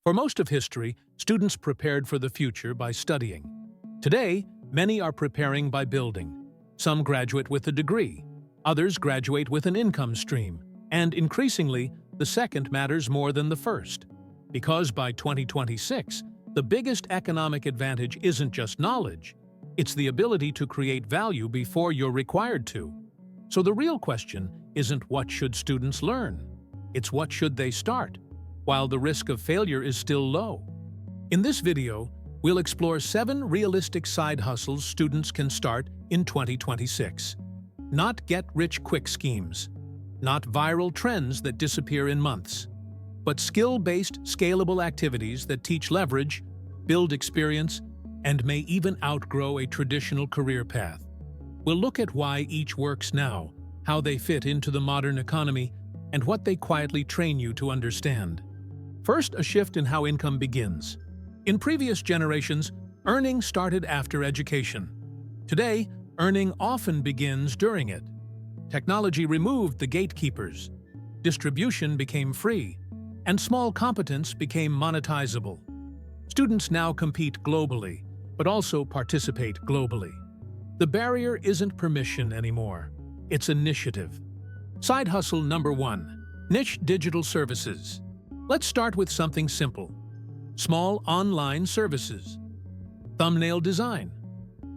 For most of history, students prepared for the future by studying. Today, many are preparing by building. Some graduate with a degree, others graduate with an income stream, and increasingly, the second matters more than the first. Because by 2026, the biggest economic advantage isn't just knowledge, it's the ability to create value before you're required to. So the real question isn't what should students learn, it's what should they start, while the risk of failure is still low. In this video, we'll explore 7 realistic side hustles students can start in 2026. Not get-rich-quick schemes, not viral trends that disappear in months, but skill-based, scalable activities that teach leverage, build experience, and may even outgrow a traditional career path. We'll look at why each works now, how they fit into the modern economy, and what they quietly train you to understand. First, a shift in how income begins. In previous generations, earning started after education. Today, earning often begins during it. Technology removed the gatekeepers. Distribution became free, and small competence became monetizable. Students now compete globally, but also participate globally. The barrier isn't permission anymore, it's initiative. Side hustle number 1, niche digital services. Let's start with something simple. Small online services. Thumbnail design,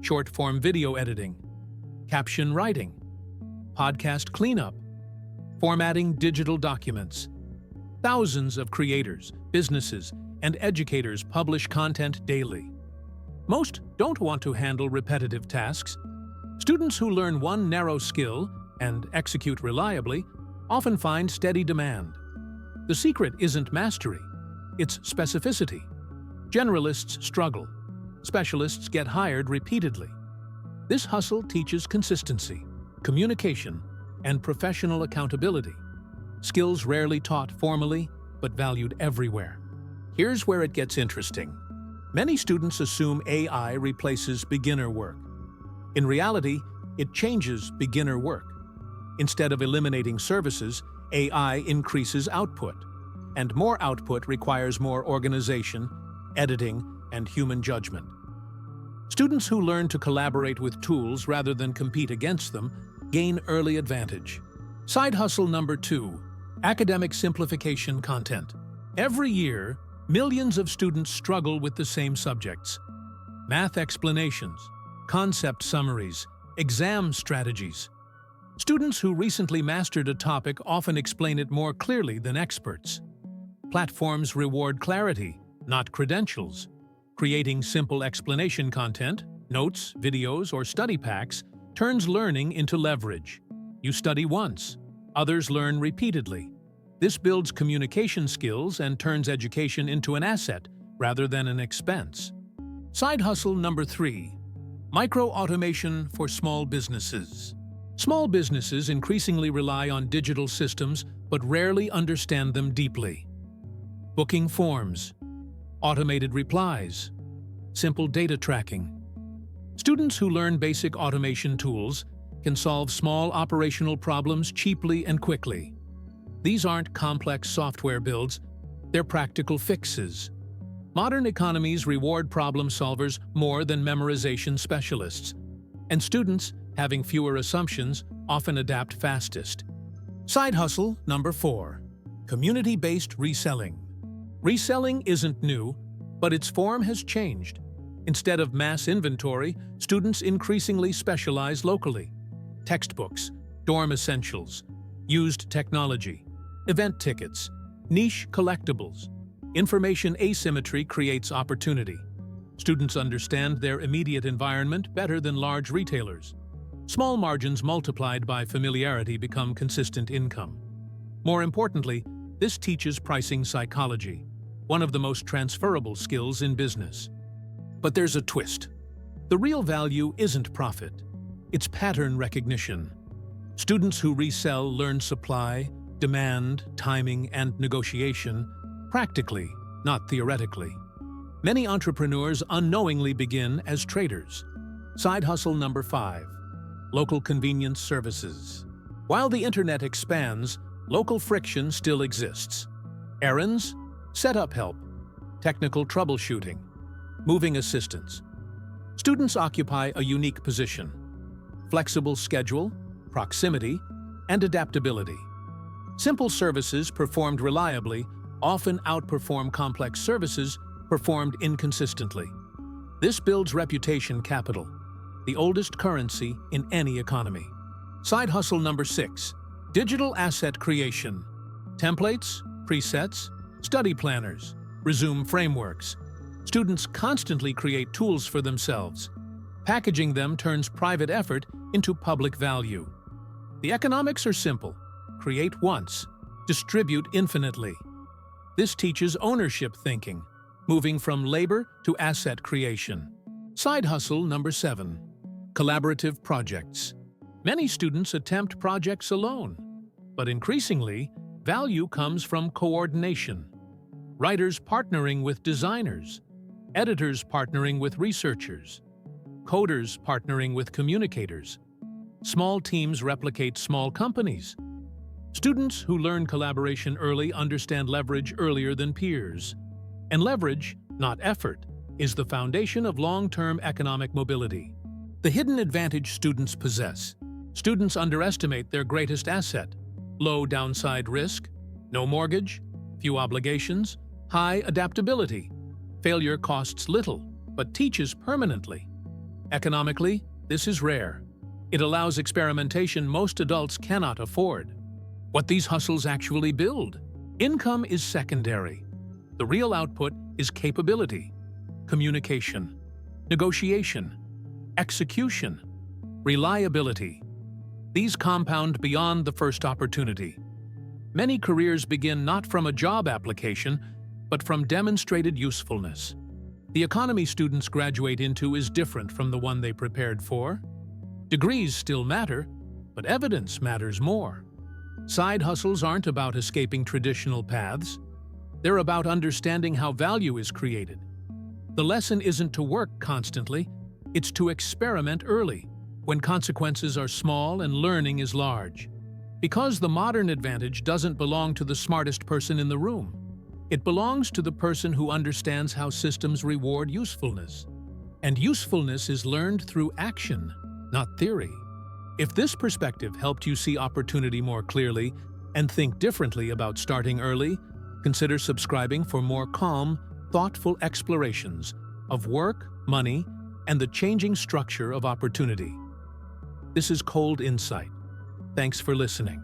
short-form video editing, caption writing, podcast cleanup, formatting digital documents. Thousands of creators, businesses, and educators publish content daily. Most don't want to handle repetitive tasks. Students who learn one narrow skill and execute reliably often find steady demand. The secret isn't mastery, it's specificity. Generalists struggle. Specialists get hired repeatedly. This hustle teaches consistency, communication, and professional accountability. Skills rarely taught formally, but valued everywhere. Here's where it gets interesting. Many students assume AI replaces beginner work. In reality, it changes beginner work. Instead of eliminating services, AI increases output, and more output requires more organization, editing, and human judgment. Students who learn to collaborate with tools rather than compete against them gain early advantage. Side hustle number 2, academic simplification content. Every year, millions of students struggle with the same subjects: math explanations, concept summaries, exam strategies. Students who recently mastered a topic often explain it more clearly than experts. Platforms reward clarity, not credentials. Creating simple explanation content, notes, videos, or study packs turns learning into leverage. You study once, others learn repeatedly. This builds communication skills and turns education into an asset rather than an expense. Side hustle number 3, micro-automation for small businesses. Small businesses increasingly rely on digital systems but rarely understand them deeply. Booking forms, automated replies, simple data tracking. Students who learn basic automation tools can solve small operational problems cheaply and quickly. These aren't complex software builds, they're practical fixes. Modern economies reward problem solvers more than memorization specialists, and students, having fewer assumptions, often adapt fastest. Side hustle number 4, community-based reselling. Reselling isn't new, but its form has changed. Instead of mass inventory, students increasingly specialize locally. Textbooks, dorm essentials, used technology, event tickets, niche collectibles. Information asymmetry creates opportunity. Students understand their immediate environment better than large retailers. Small margins multiplied by familiarity become consistent income. More importantly, this teaches pricing psychology, one of the most transferable skills in business. But there's a twist. The real value isn't profit, it's pattern recognition. Students who resell learn supply, demand, timing, and negotiation practically, not theoretically. Many entrepreneurs unknowingly begin as traders. Side hustle number 5, local convenience services. While the internet expands, local friction still exists. Errands, setup help, technical troubleshooting, moving assistance. Students occupy a unique position: flexible schedule, proximity, and adaptability. Simple services performed reliably often outperform complex services performed inconsistently. This builds reputation capital, the oldest currency in any economy. Side hustle number 6, digital asset creation. Templates, presets, study planners, resume frameworks. Students constantly create tools for themselves. Packaging them turns private effort into public value. The economics are simple: create once, distribute infinitely. This teaches ownership thinking, moving from labor to asset creation. Side hustle number 7, collaborative projects. Many students attempt projects alone, but increasingly, value comes from coordination. Writers partnering with designers, editors partnering with researchers, coders partnering with communicators. Small teams replicate small companies. Students who learn collaboration early understand leverage earlier than peers. And leverage, not effort, is the foundation of long-term economic mobility. The hidden advantage students possess. Students underestimate their greatest asset: low downside risk, no mortgage, few obligations, high adaptability. Failure costs little, but teaches permanently. Economically, this is rare. It allows experimentation most adults cannot afford. What these hustles actually build: income is secondary. The real output is capability, communication, negotiation, execution, reliability. These compound beyond the first opportunity. Many careers begin not from a job application, but from demonstrated usefulness. The economy students graduate into is different from the one they prepared for. Degrees still matter, but evidence matters more. Side hustles aren't about escaping traditional paths. They're about understanding how value is created. The lesson isn't to work constantly, it's to experiment early, when consequences are small and learning is large. Because the modern advantage doesn't belong to the smartest person in the room. It belongs to the person who understands how systems reward usefulness. And usefulness is learned through action, not theory. If this perspective helped you see opportunity more clearly and think differently about starting early, consider subscribing for more calm, thoughtful explorations of work, money, and the changing structure of opportunity. This is Cold Insight. Thanks for listening.